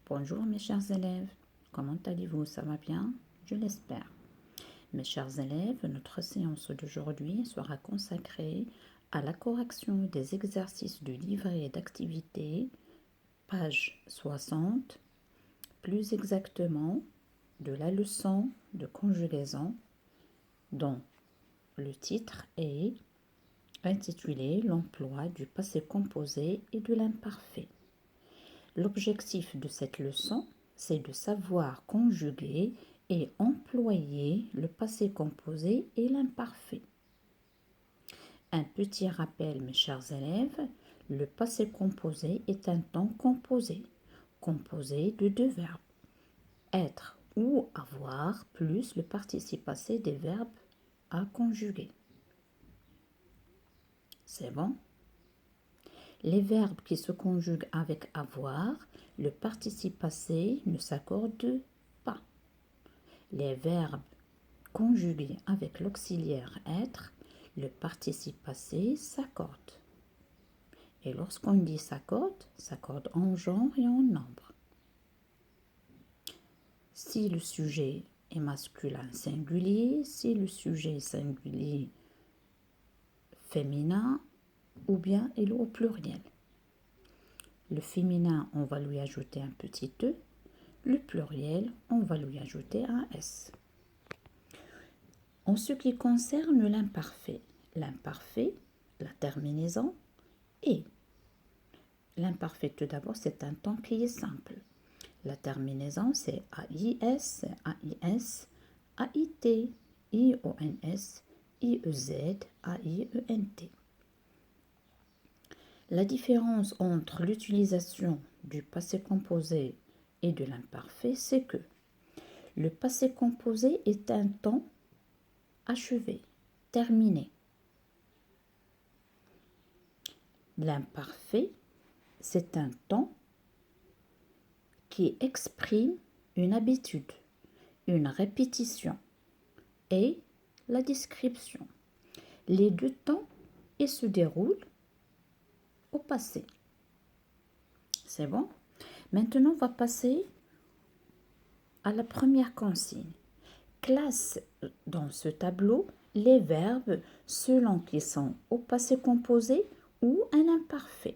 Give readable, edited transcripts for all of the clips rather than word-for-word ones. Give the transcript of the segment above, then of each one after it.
Bonjour mes chers élèves, comment allez-vous? Ça va bien? Je l'espère. Mes chers élèves, notre séance d'aujourd'hui sera consacrée à la correction des exercices de livret et d'activité, page 60, plus exactement de la leçon de conjugaison dont le titre est intitulé L'emploi du passé composé et de l'imparfait. L'objectif de cette leçon, c'est de savoir conjuguer et employer le passé composé et l'imparfait. Un petit rappel, mes chers élèves, le passé composé est un temps composé de deux verbes, être ou avoir, plus le participe passé des verbes à conjuguer. C'est bon? Les verbes qui se conjuguent avec avoir, le participe passé ne s'accorde pas. Les verbes conjugués avec l'auxiliaire être, le participe passé s'accorde. Et lorsqu'on dit s'accorde en genre et en nombre. Si le sujet est masculin singulier, si le sujet est singulier féminin, ou bien il est au pluriel. Le féminin, on va lui ajouter un petit e. Le pluriel, on va lui ajouter un s. En ce qui concerne l'imparfait, la terminaison et. L'imparfait, tout d'abord, c'est un temps qui est simple. La terminaison, c'est AIS, AIS, AIT, IONS, IEZ, AIENT. La différence entre l'utilisation du passé composé et de l'imparfait, c'est que le passé composé est un temps achevé, terminé. L'imparfait, c'est un temps qui exprime une habitude, une répétition et la description. Les deux temps, ils se déroulent au passé. C'est bon? Maintenant, on va passer à la première consigne. Classe dans ce tableau les verbes selon qu'ils sont au passé composé ou un imparfait.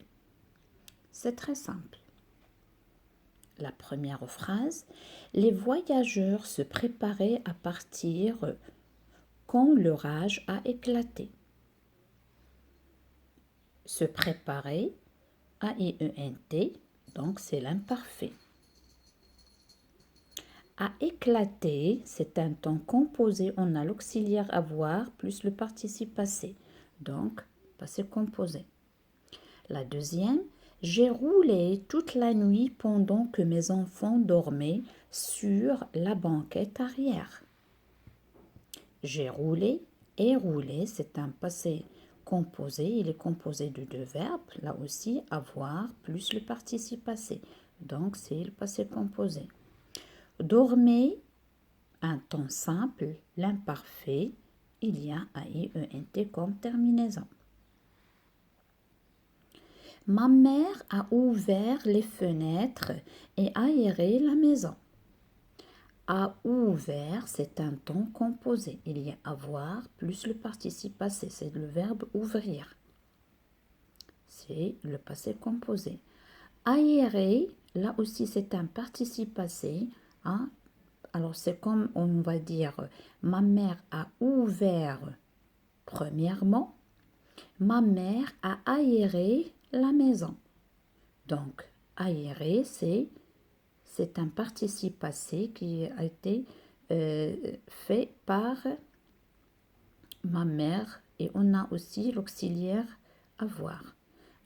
C'est très simple. La première phrase, les voyageurs se préparaient à partir quand l'orage a éclaté. Se préparer, A-I-E-N-T, donc c'est l'imparfait. À éclater, c'est un temps composé, on a l'auxiliaire avoir plus le participe passé, donc passé composé. La deuxième, j'ai roulé toute la nuit pendant que mes enfants dormaient sur la banquette arrière. J'ai roulé et roulé, c'est un passé composé, il est composé de deux verbes, là aussi avoir plus le participe passé, donc c'est le passé composé. Dormez, un temps simple, l'imparfait, il y a AIENT comme terminaison. Ma mère a ouvert les fenêtres et aéré la maison. A ouvert, c'est un temps composé. Il y a avoir plus le participe passé, c'est le verbe ouvrir. C'est le passé composé. Aérer, là aussi c'est un participe passé. Hein? Alors c'est comme on va dire, ma mère a ouvert premièrement, ma mère a aéré la maison. Donc, aérer, c'est un participe passé qui a été fait par ma mère et on a aussi l'auxiliaire avoir.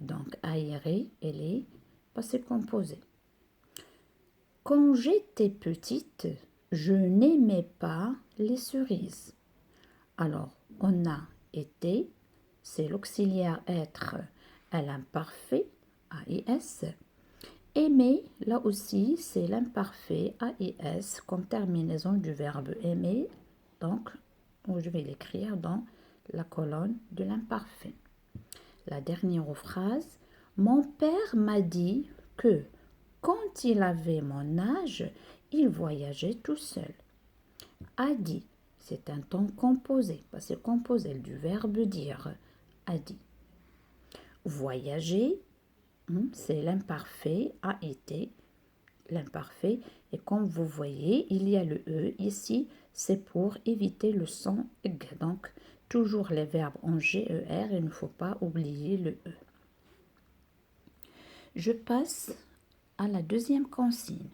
Donc, aérer, elle est passé composé. Quand j'étais petite, je n'aimais pas les cerises. Alors, on a été, c'est l'auxiliaire être à l'imparfait, AIS. Aimer, là aussi, c'est l'imparfait, AIS, comme terminaison du verbe aimer. Donc, je vais l'écrire dans la colonne de l'imparfait. La dernière phrase, mon père m'a dit que Quand il avait mon âge, il voyageait tout seul. A dit, c'est un temps composé, c'est composé du verbe dire. A dit. Voyager, c'est l'imparfait, a été, l'imparfait. Et comme vous voyez, il y a le E ici, c'est pour éviter le son G. Donc, toujours les verbes en GER, il ne faut pas oublier le E. Je passe à la deuxième consigne.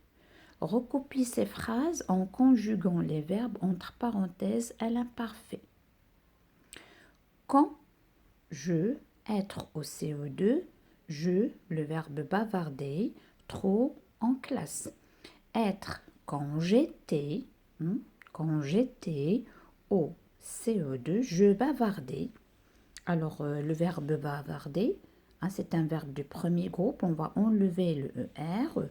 Recopie ces phrases en conjuguant les verbes entre parenthèses à l'imparfait. Quand je, être au CO2, je, le verbe bavarder, trop en classe. Être quand j'étais au CO2, je bavardais. Alors le verbe bavarder, c'est un verbe du premier groupe, on va enlever le ER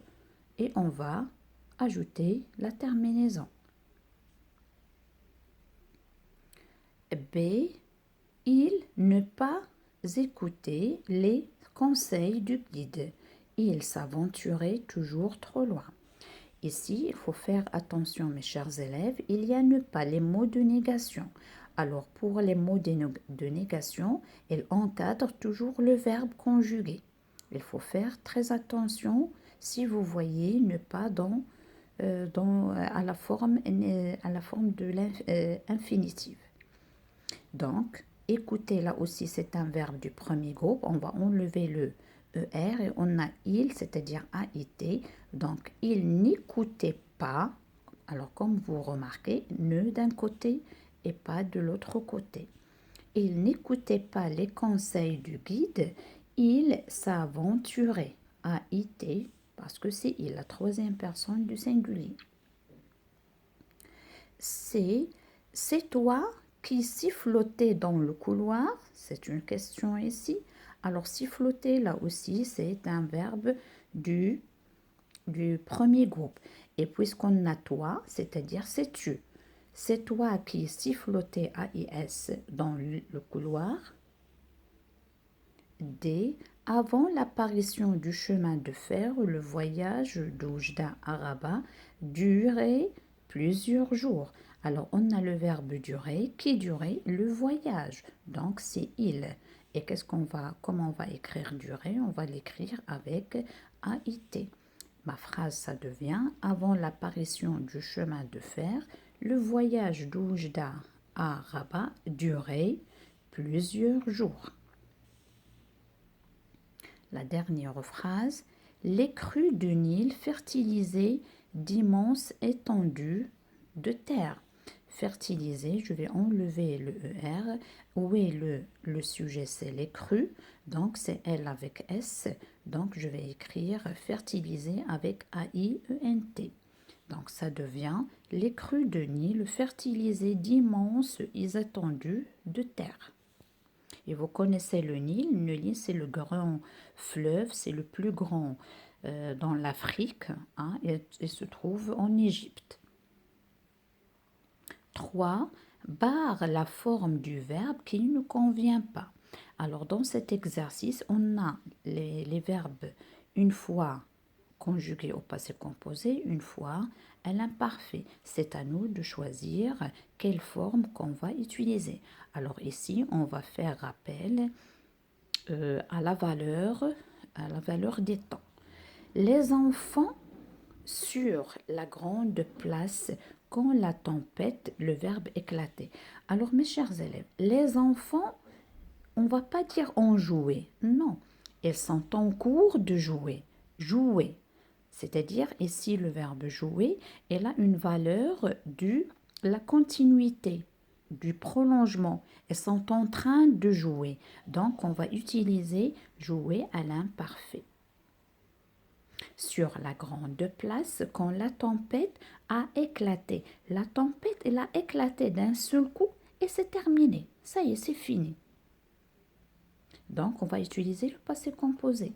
et on va ajouter la terminaison. B. Il ne pas écouter les conseils du guide. Il s'aventurait toujours trop loin. Ici, il faut faire attention, mes chers élèves, il y a ne pas les mots de négation. Alors, pour les mots de négation, ils encadrent toujours le verbe conjugué. Il faut faire très attention si vous voyez ne pas à la forme de l'infinitive. Donc, écouter, là aussi, c'est un verbe du premier groupe. On va enlever le ER et on a il, c'est-à-dire a été. Donc, il n'écoutait pas. Alors, comme vous remarquez, ne d'un côté et pas de l'autre côté. Il n'écoutait pas les conseils du guide. Il s'aventurait. A été, parce que c'est il, la troisième personne du singulier. C'est toi qui sifflotait dans le couloir, c'est une question ici. Alors siffloter, là aussi, c'est un verbe du premier groupe. Et puisqu'on a toi, c'est-à-dire c'est tu. C'est toi qui sifflotais AIS dans le couloir. D. Avant l'apparition du chemin de fer, le voyage d'Oujda à Rabat durait plusieurs jours. Alors, on a le verbe durer qui durait le voyage. Donc, c'est il. Et comment on va écrire durer? On va l'écrire avec AIT. Ma phrase, ça devient avant l'apparition du chemin de fer, le voyage d'Oujda à Rabat durait plusieurs jours. La dernière phrase, les crues du Nil fertilisaient d'immenses étendues de terre. Fertiliser, je vais enlever le ER. Où est le sujet? C'est les crues. Donc, c'est L avec S. Donc, je vais écrire fertiliser avec AIENT. Donc, ça devient les crues de Nil fertilisaient d'immenses étendues de terre. Et vous connaissez le Nil. Le Nil, c'est le grand fleuve, c'est le plus grand dans l'Afrique, et se trouve en Égypte. 3. Barre la forme du verbe qui ne convient pas. Alors, dans cet exercice, on a les verbes une fois conjugués au passé composé, une fois à l'imparfait. C'est à nous de choisir quelle forme qu'on va utiliser. Alors ici, on va faire rappel à la valeur des temps. Les enfants sur la grande place quand la tempête, le verbe éclatait. Alors mes chers élèves, les enfants, on ne va pas dire en jouer, non. Ils sont en cours de jouer. Jouer. C'est-à-dire ici le verbe jouer, elle a une valeur de la continuité, du prolongement. Elles sont en train de jouer. Donc on va utiliser jouer à l'imparfait. Sur la grande place, quand la tempête a éclaté. La tempête, elle a éclaté d'un seul coup et c'est terminé. Ça y est, c'est fini. Donc on va utiliser le passé composé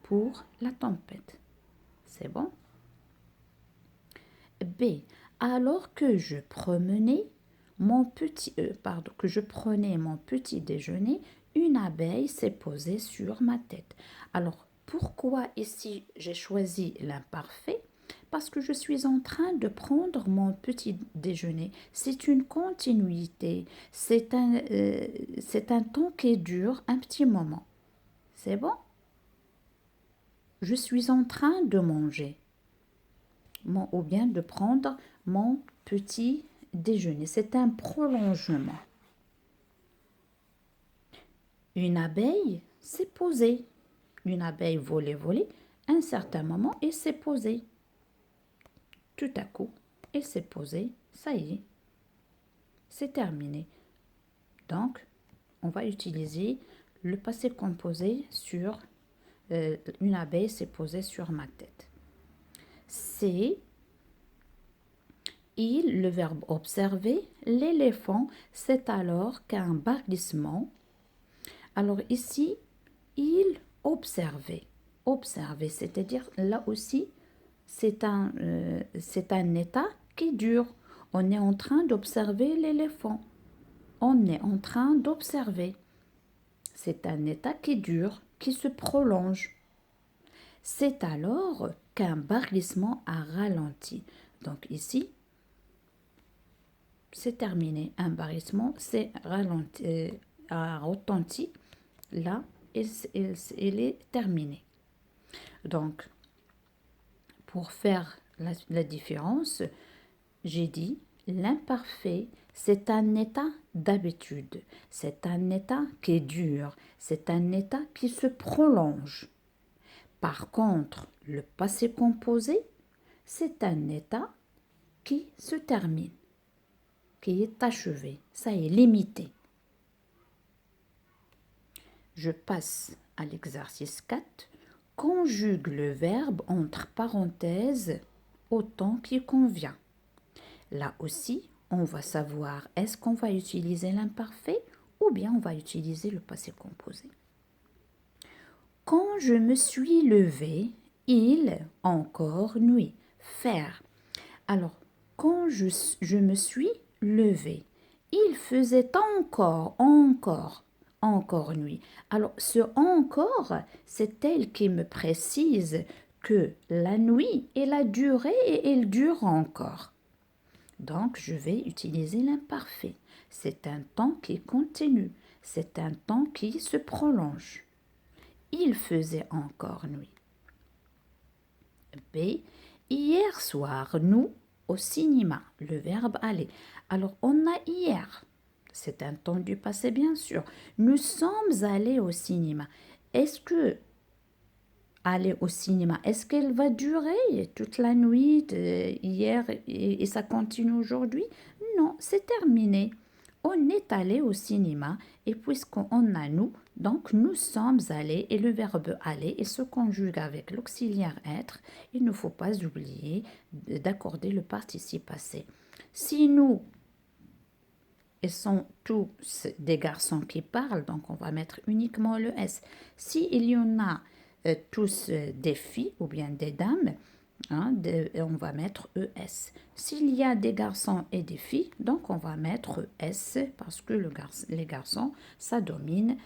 pour la tempête. C'est bon? B. Alors que je prenais mon petit déjeuner, une abeille s'est posée sur ma tête. Alors, pourquoi ici j'ai choisi l'imparfait? Parce que je suis en train de prendre mon petit déjeuner. C'est une continuité. C'est un temps qui dure un petit moment. C'est bon? Je suis en train de manger. Ou bien de prendre mon petit déjeuner. C'est un prolongement. Une abeille s'est posée. Une abeille volait. Un certain moment, elle s'est posée. Tout à coup, elle s'est posée. Ça y est, c'est terminé. Donc, on va utiliser le passé composé sur une abeille s'est posée sur ma tête. C'est il, le verbe observer, l'éléphant, c'est alors qu'un bannissement. Alors ici, il observait. Observer, c'est-à-dire là aussi, c'est un état qui dure. On est en train d'observer l'éléphant. On est en train d'observer. C'est un état qui dure, qui se prolonge. C'est alors qu'un barrissement a ralenti. Donc ici, c'est terminé. Un barrissement, c'est ralenti, a retenti. Là, il est terminé. Donc, pour faire la différence, j'ai dit l'imparfait, c'est un état d'habitude, c'est un état qui dure, c'est un état qui se prolonge. Par contre, le passé composé, c'est un état qui se termine, qui est achevé, ça est limité. Je passe à l'exercice 4. Conjugue le verbe entre parenthèses au temps qui convient. Là aussi, on va savoir est-ce qu'on va utiliser l'imparfait ou bien on va utiliser le passé composé. Quand je me suis levée, il encore nuit. Faire. Alors, quand je me suis levée, il faisait encore nuit. Alors, ce encore, c'est elle qui me précise que la nuit, elle a duré et elle dure encore. Donc, je vais utiliser l'imparfait. C'est un temps qui continue. C'est un temps qui se prolonge. Il faisait encore nuit. B. Hier soir, nous, au cinéma. Le verbe aller. Alors, on a hier. C'est un temps du passé, bien sûr. Nous sommes allés au cinéma. Est-ce que aller au cinéma, est-ce qu'elle va durer toute la nuit hier et ça continue aujourd'hui? Non, c'est terminé. On est allé au cinéma et puisqu'on a nous, donc nous sommes allés et le verbe aller et se conjugue avec l'auxiliaire être. Il ne faut pas oublier d'accorder le participe passé. Si nous, ils sont tous des garçons qui parlent, donc on va mettre uniquement le S. S'il y en a tous des filles ou bien des dames, on va mettre ES. S'il y a des garçons et des filles, donc on va mettre S parce que les garçons, ça domine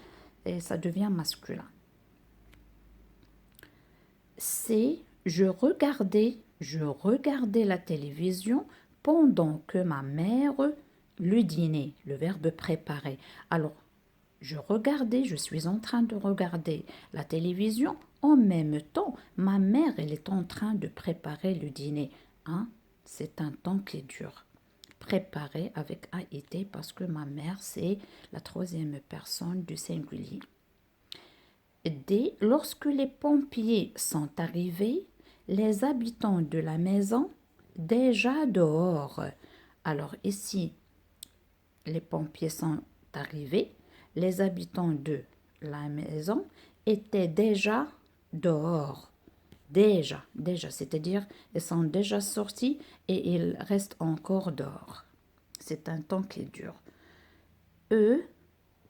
et ça devient masculin. C'est je regardais la télévision pendant que ma mère le dîner, le verbe préparer. Alors, je suis en train de regarder la télévision. En même temps, ma mère, elle est en train de préparer le dîner. C'est un temps qui dure. Préparer avec AIT parce que ma mère, c'est la troisième personne du singulier. D. Lorsque les pompiers sont arrivés, les habitants de la maison déjà dehors. Alors ici, les pompiers sont arrivés, les habitants de la maison étaient déjà dehors. Déjà, c'est-à-dire ils sont déjà sortis et ils restent encore dehors. C'est un temps qui dure. Eux,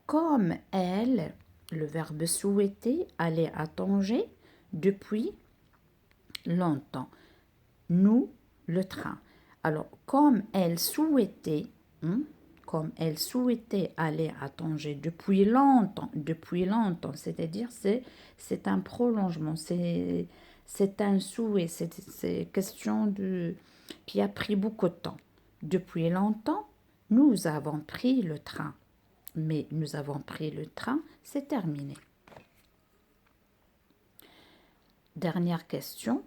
comme elle, le verbe souhaiter, allait à Tanger depuis longtemps. Nous, le train. Alors, comme elle souhaitait, comme elle souhaitait aller à Tanger depuis longtemps, c'est-à-dire c'est un prolongement, c'est un souhait, c'est question de qui a pris beaucoup de temps. Depuis longtemps, nous avons pris le train, mais nous avons pris le train, c'est terminé. Dernière question.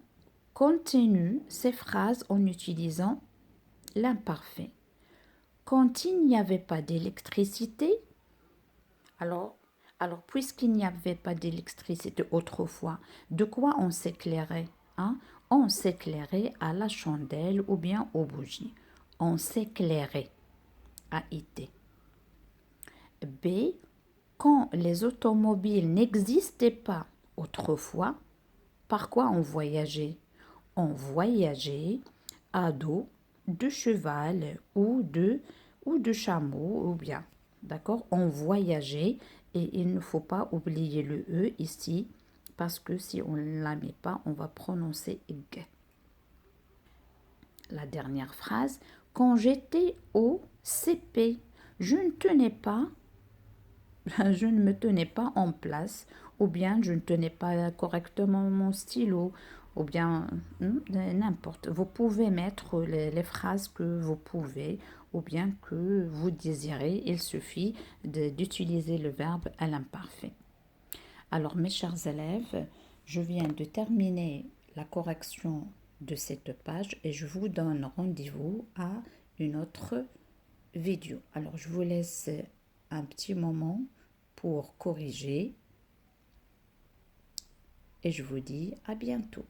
Continue ces phrases en utilisant l'imparfait. Quand il n'y avait pas d'électricité, alors, puisqu'il n'y avait pas d'électricité autrefois, de quoi on s'éclairait, hein? On s'éclairait à la chandelle ou bien aux bougies. On s'éclairait, A-I-T. B. Quand les automobiles n'existaient pas autrefois, par quoi on voyageait? On voyageait à dos de cheval ou de chameau ou bien. D'accord? On voyageait et il ne faut pas oublier le E ici parce que si on ne la met pas, on va prononcer g. La dernière phrase. Quand j'étais au CP, je ne me tenais pas en place, ou bien je ne tenais pas correctement mon stylo, ou bien n'importe. Vous pouvez mettre les phrases que vous pouvez, ou bien que vous désirez. Il suffit d'utiliser le verbe à l'imparfait. Alors, mes chers élèves, je viens de terminer la correction de cette page et je vous donne rendez-vous à une autre vidéo. Alors, je vous laisse un petit moment pour corriger et je vous dis à bientôt.